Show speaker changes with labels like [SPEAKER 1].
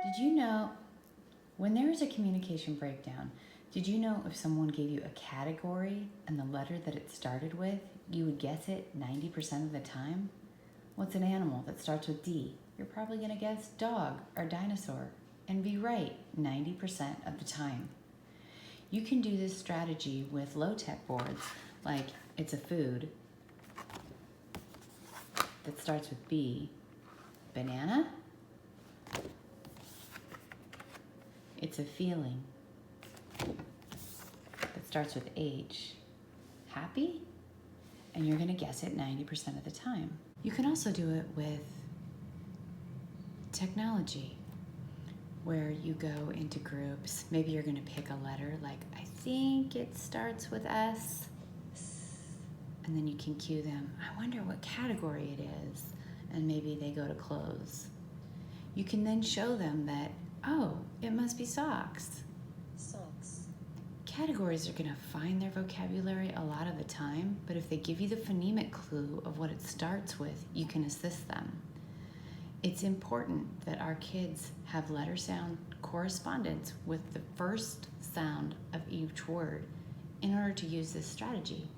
[SPEAKER 1] Did you know when there is a communication breakdown, did you know if someone gave you a category and the letter that it started with, you would guess it 90% of the time? What's an animal that starts with D? You're probably going to guess dog or dinosaur and be right 90% of the time. You can do this strategy with low-tech boards, like it's a food that starts with B, banana. It's a feeling that starts with H, happy, and you're going to guess it 90% of the time. You can also do it with technology, where you go into groups. Maybe you're going to pick a letter, like I think it starts with S, and then you can cue them. I wonder what category it is, and maybe they go to clothes. You can then show them that, oh, it must be socks.
[SPEAKER 2] Socks.
[SPEAKER 1] Categories are going to find their vocabulary a lot of the time, but if they give you the phonemic clue of what it starts with, you can assist them. It's important that our kids have letter sound correspondence with the first sound of each word in order to use this strategy.